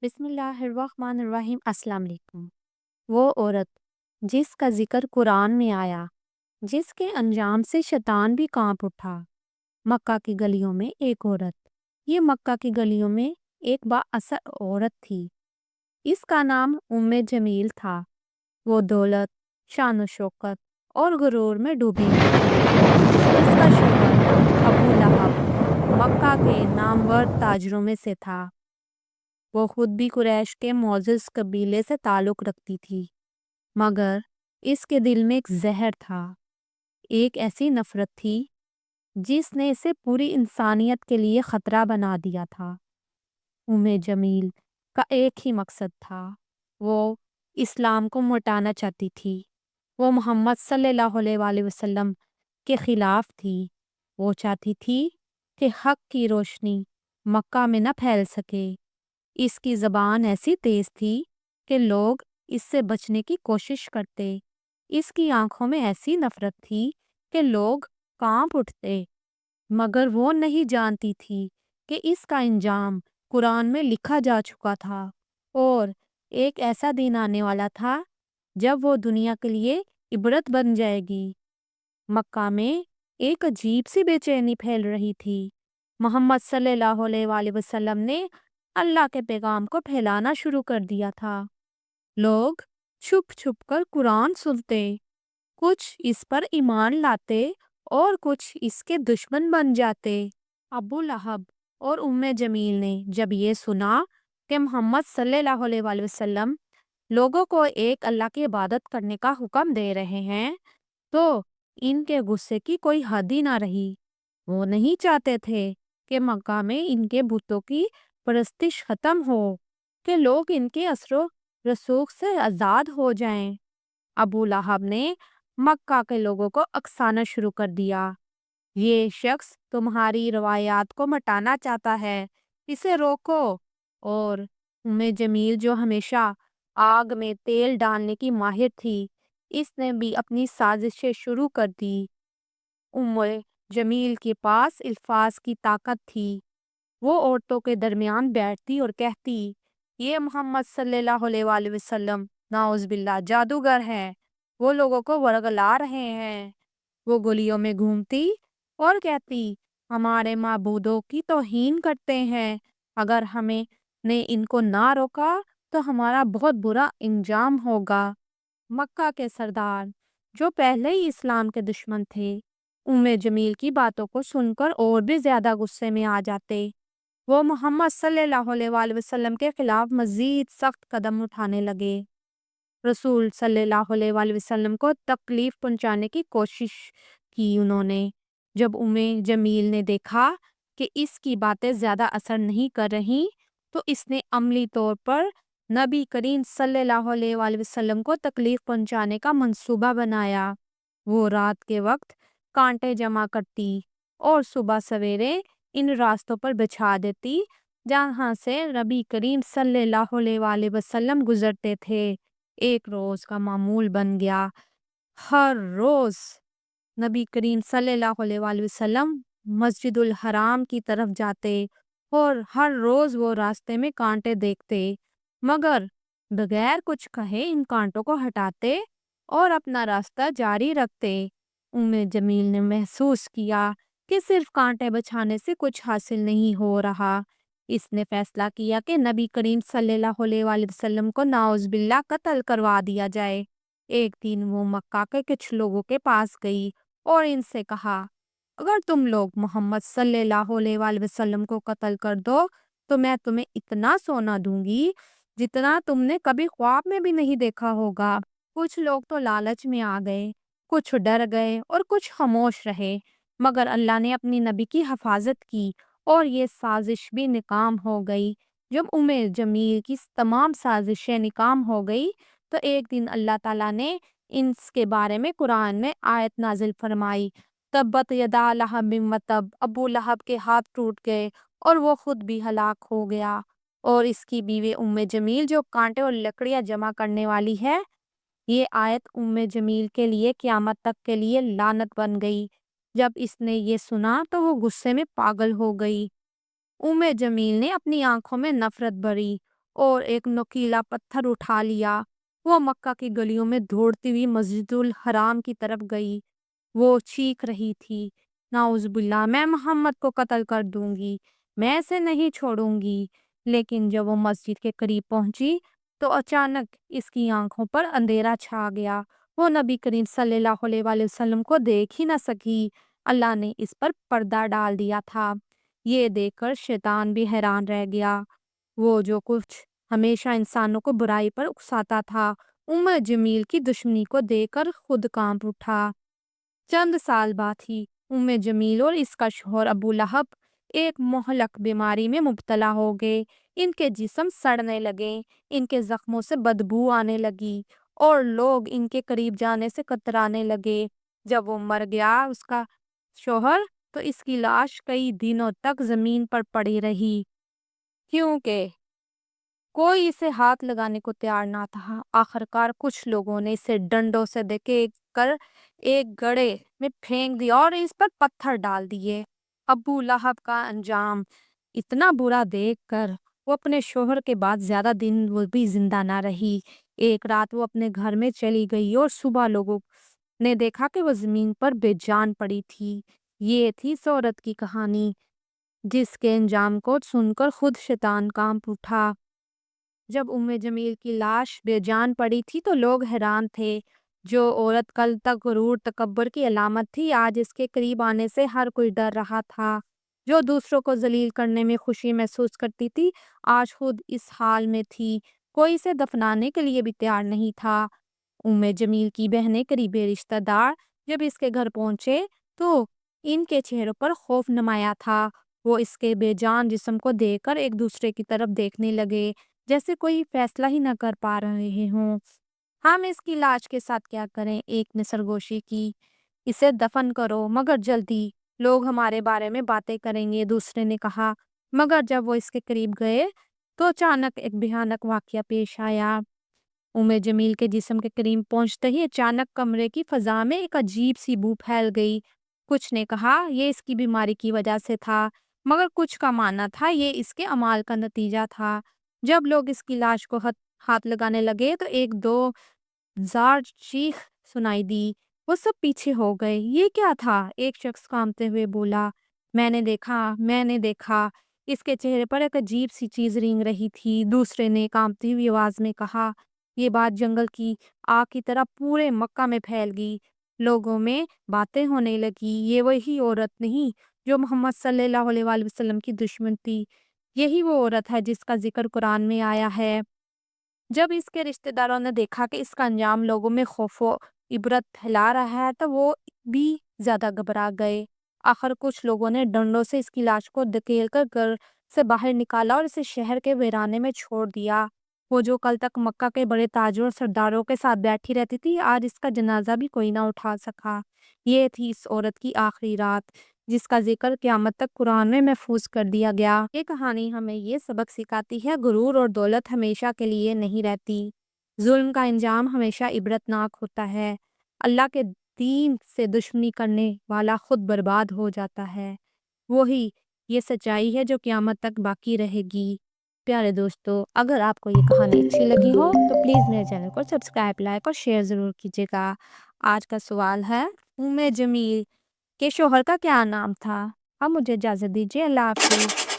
بسم اللہ الرحمن الرحیم۔ السلام علیکم۔ وہ عورت جس کا ذکر قرآن میں آیا، جس کے انجام سے شیطان بھی کانپ اٹھا۔ مکہ کی گلیوں میں ایک عورت۔ یہ مکہ کی گلیوں میں ایک با اثر عورت تھی۔ اس کا نام جمیل تھا۔ وہ دولت، شان و شوکت اور غرور میں ڈوبی ہوئی تھی۔ اس کا شوہر ابو لہب مکہ کے نامور تاجروں میں سے تھا۔ وہ خود بھی قریش کے معزز قبیلے سے تعلق رکھتی تھی، مگر اس کے دل میں ایک زہر تھا، ایک ایسی نفرت تھی جس نے اسے پوری انسانیت کے لیے خطرہ بنا دیا تھا۔ جمیل کا ایک ہی مقصد تھا، وہ اسلام کو مٹانا چاہتی تھی۔ وہ محمد صلی اللہ علیہ وسلم کے خلاف تھی۔ وہ چاہتی تھی کہ حق کی روشنی مکہ میں نہ پھیل سکے۔ اس کی زبان ایسی تیز تھی کہ لوگ اس سے بچنے کی کوشش کرتے۔ اس کی آنکھوں میں ایسی نفرت تھی کہ لوگ کانپ اٹھتے، مگر وہ نہیں جانتی تھی کہ اس کا انجام قرآن میں لکھا جا چکا تھا، اور ایک ایسا دن آنے والا تھا جب وہ دنیا کے لیے عبرت بن جائے گی۔ مکہ میں ایک عجیب سی بے چینی پھیل رہی تھی۔ محمد صلی اللہ علیہ وسلم نے اللہ کے پیغام کو پھیلانا شروع کر دیا تھا۔ لوگ چھپ چھپ کر قرآن سنتے، کچھ اس پر ایمان لاتے اور کچھ اس کے دشمن بن جاتے۔ ابو لہب اور جمیل نے جب یہ سنا کہ محمد صلی اللہ علیہ وسلم لوگوں کو ایک اللہ کی عبادت کرنے کا حکم دے رہے ہیں، تو ان کے غصے کی کوئی حد ہی نہ رہی۔ وہ نہیں چاہتے تھے کہ مکہ میں ان کے بتوں کی پرستش ختم ہو، کہ لوگ ان کے اثر و رسوخ سے آزاد ہو جائیں۔ ابو لہب نے مکہ کے لوگوں کو اکسانا شروع کر دیا۔ یہ شخص تمہاری روایات کو مٹانا چاہتا ہے، اسے روکو۔ اور جمیل جو ہمیشہ آگ میں تیل ڈالنے کی ماہر تھی، اس نے بھی اپنی سازشیں شروع کر دی۔ جمیل کے پاس الفاظ کی طاقت تھی۔ وہ عورتوں کے درمیان بیٹھتی اور کہتی، یہ محمد صلی اللہ علیہ وسلم نعوذ باللہ جادوگر ہیں، وہ لوگوں کو ورگلا رہے ہیں۔ وہ گلیوں میں گھومتی اور کہتی، ہمارے معبودوں کی توہین کرتے ہیں، اگر ہمیں نے ان کو نہ روکا تو ہمارا بہت برا انجام ہوگا۔ مکہ کے سردار جو پہلے ہی اسلام کے دشمن تھے، جمیل کی باتوں کو سن کر اور بھی زیادہ غصے میں آ جاتے۔ وہ محمد صلی اللہ علیہ وسلم کے خلاف مزید سخت قدم اٹھانے لگے۔ رسول صلی اللہ علیہ وسلم کو تکلیف پہنچانے کی کوشش کی انہوں نے۔ جب جمیل نے دیکھا کہ اس کی باتیں زیادہ اثر نہیں کر رہی، تو اس نے عملی طور پر نبی کریم صلی اللہ علیہ وسلم کو تکلیف پہنچانے کا منصوبہ بنایا۔ وہ رات کے وقت کانٹے جمع کرتی اور صبح سویرے ان راستوں پر بچھا دیتی جہاں سے نبی کریم صلی اللہ علیہ وسلم گزرتے تھے۔ ایک روز کا معمول بن گیا، ہر روز نبی کریم صلی اللہ علیہ وسلم مسجد الحرام کی طرف جاتے اور ہر روز وہ راستے میں کانٹے دیکھتے، مگر بغیر کچھ کہے ان کانٹوں کو ہٹاتے اور اپنا راستہ جاری رکھتے۔ جمیل نے محسوس کیا کہ صرف کانٹے بچھانے سے کچھ حاصل نہیں ہو رہا۔ اس نے فیصلہ کیا کہ نبی کریم صلی اللہ علیہ وسلم کو نعوذ باللہ قتل کروا دیا جائے۔ ایک دن وہ مکہ کے کچھ لوگوں کے پاس گئی اور ان سے کہا، اگر تم لوگ محمد صلی اللہ علیہ وسلم کو قتل کر دو تو میں تمہیں اتنا سونا دوں گی جتنا تم نے کبھی خواب میں بھی نہیں دیکھا ہوگا۔ کچھ لوگ تو لالچ میں آ گئے، کچھ ڈر گئے اور کچھ خاموش رہے، مگر اللہ نے اپنی نبی کی حفاظت کی اور یہ سازش بھی ناکام ہو گئی۔ جب جمیل کی تمام سازشیں ناکام ہو گئی تو ایک دن اللہ تعالیٰ نے ان کے بارے میں قرآن میں آیت نازل فرمائی، تبت یدا لہب و تب، ابو لہب کے ہاتھ ٹوٹ گئے اور وہ خود بھی ہلاک ہو گیا، اور اس کی بیوی جمیل جو کانٹے اور لکڑیاں جمع کرنے والی ہے۔ یہ آیت جمیل کے لیے قیامت تک کے لیے لعنت بن گئی۔ جب اس نے یہ سنا تو وہ غصے میں پاگل ہو گئی۔ جمیل نے اپنی آنکھوں میں نفرت بھری اور ایک نوکیلا پتھر اٹھا لیا۔ وہ مکہ کی گلیوں میں دوڑتی ہوئی مسجد الحرام کی طرف گئی۔ وہ چیخ رہی تھی، نعوذ باللہ، میں محمد کو قتل کر دوں گی، میں اسے نہیں چھوڑوں گی۔ لیکن جب وہ مسجد کے قریب پہنچی تو اچانک اس کی آنکھوں پر اندھیرا چھا گیا۔ وہ نبی کریم صلی اللہ علیہ وآلہ وسلم کو دیکھ ہی نہ سکی۔ اللہ نے اس پر پردہ ڈال دیا تھا۔ یہ دیکھ کر شیطان بھی حیران رہ گیا، وہ جو کچھ ہمیشہ انسانوں کو برائی پر اکساتا تھا۔ جمیل کی دشمنی کو دیکھ کر خود کانپ اٹھا۔ چند سال بعد ہی جمیل اور اس کا شوہر ابو لہب ایک مہلک بیماری میں مبتلا ہو گئے۔ ان کے جسم سڑنے لگے، ان کے زخموں سے بدبو آنے لگی اور لوگ ان کے قریب جانے سے کترانے لگے۔ جب وہ مر گیا اس کا شوہر، تو اس کی لاش کئی دنوں تک زمین پر پڑی رہی، کیونکہ کوئی اسے ہاتھ لگانے کو تیار نہ تھا۔ آخرکار کچھ لوگوں نے اسے ڈنڈوں سے دھکے کر ایک گڑھے میں پھینک دیا اور اس پر پتھر ڈال دیے۔ ابو لہب کا انجام اتنا برا دیکھ کر وہ اپنے شوہر کے بعد زیادہ دن وہ بھی زندہ نہ رہی۔ ایک رات وہ اپنے گھر میں چلی گئی اور صبح لوگوں نے دیکھا کہ وہ زمین پر بے جان پڑی تھی۔ یہ تھی اس عورت کی کہانی، جس کے انجام کو سن کر خود شیطان کانپ اٹھا۔ جب جمیل کی لاش بے جان پڑی تھی تو لوگ حیران تھے۔ جو عورت کل تک غرور تکبر کی علامت تھی، آج اس کے قریب آنے سے ہر کوئی ڈر رہا تھا۔ جو دوسروں کو ذلیل کرنے میں خوشی محسوس کرتی تھی، آج خود اس حال میں تھی۔ کوئی اسے دفنانے کے لیے بھی تیار نہیں تھا۔ جمیل کی بہنیں، قریبی رشتہ دار جب اس کے گھر پہنچے تو ان کے چہروں پر خوف نمایاں تھا۔ وہ اس کے بے جان جسم کو دیکھ کر ایک دوسرے کی طرف دیکھنے لگے، جیسے کوئی فیصلہ ہی نہ کر پا رہے ہوں۔ ہم اس کی لاش کے ساتھ کیا کریں؟ ایک نے سرگوشی کی۔ اسے دفن کرو، مگر جلدی، لوگ ہمارے بارے میں باتیں کریں گے، دوسرے نے کہا۔ مگر جب وہ اس کے قریب گئے تو اچانک ایک بھیانک واقعہ پیش آیا۔ جمیل کے جسم کے قریب پہنچتے ہی اچانک کمرے کی فضا میں ایک عجیب سی بو پھیل گئی۔ کچھ نے کہا یہ اس کی بیماری کی وجہ سے تھا، مگر کچھ کا ماننا تھا یہ اس کے اعمال کا نتیجہ تھا۔ جب لوگ اس کی لاش کو ہاتھ لگانے لگے تو ایک دو زار چیخ سنائی دی۔ وہ سب پیچھے ہو گئے۔ یہ کیا تھا؟ ایک شخص کانپتے ہوئے بولا، میں نے دیکھا، اس کے چہرے پر ایک عجیب سی چیز رینگ رہی تھی۔ دوسرے نے کانپتی ہوئی آواز میں کہا۔ یہ بات جنگل کی آگ کی طرح پورے مکہ میں پھیل گئی۔ لوگوں میں باتیں ہونے لگی، یہ وہی عورت نہیں جو محمد صلی اللہ علیہ وآلہ وسلم کی دشمن تھی، یہی وہ عورت ہے جس کا ذکر قرآن میں آیا ہے۔ جب اس کے رشتہ داروں نے دیکھا کہ اس کا انجام لوگوں میں خوف و عبرت پھیلا رہا ہے تو وہ بھی زیادہ گھبرا گئے۔ آخر کچھ لوگوں نے ڈنڈوں سے اس کی لاش کو دھکیل کر گھر سے باہر نکالا اور اسے شہر کے ویرانے میں چھوڑ دیا۔ وہ جو کل تک مکہ کے بڑے تاجروں اور سرداروں کے ساتھ بیٹھی رہتی تھی، آج اس کا جنازہ بھی کوئی نہ اٹھا سکا۔ یہ تھی اس عورت کی آخری رات، جس کا ذکر قیامت تک قرآن میں محفوظ کر دیا گیا۔ یہ کہانی ہمیں یہ سبق سکھاتی ہے، غرور اور دولت ہمیشہ کے لیے نہیں رہتی۔ ظلم کا انجام ہمیشہ عبرتناک ہوتا ہے۔ اللہ کے دین سے دشمنی کرنے والا خود برباد ہو جاتا ہے۔ وہی یہ سچائی ہے جو قیامت تک باقی رہے گی۔ پیارے دوستو، اگر آپ کو یہ کہانی اچھی لگی ہو تو پلیز میرے چینل کو سبسکرائب، لائک اور شیئر ضرور کیجیے گا۔ آج کا سوال ہے، جمیل کے شوہر کا کیا نام تھا؟ اب مجھے اجازت دیجیے، اللہ حافظ۔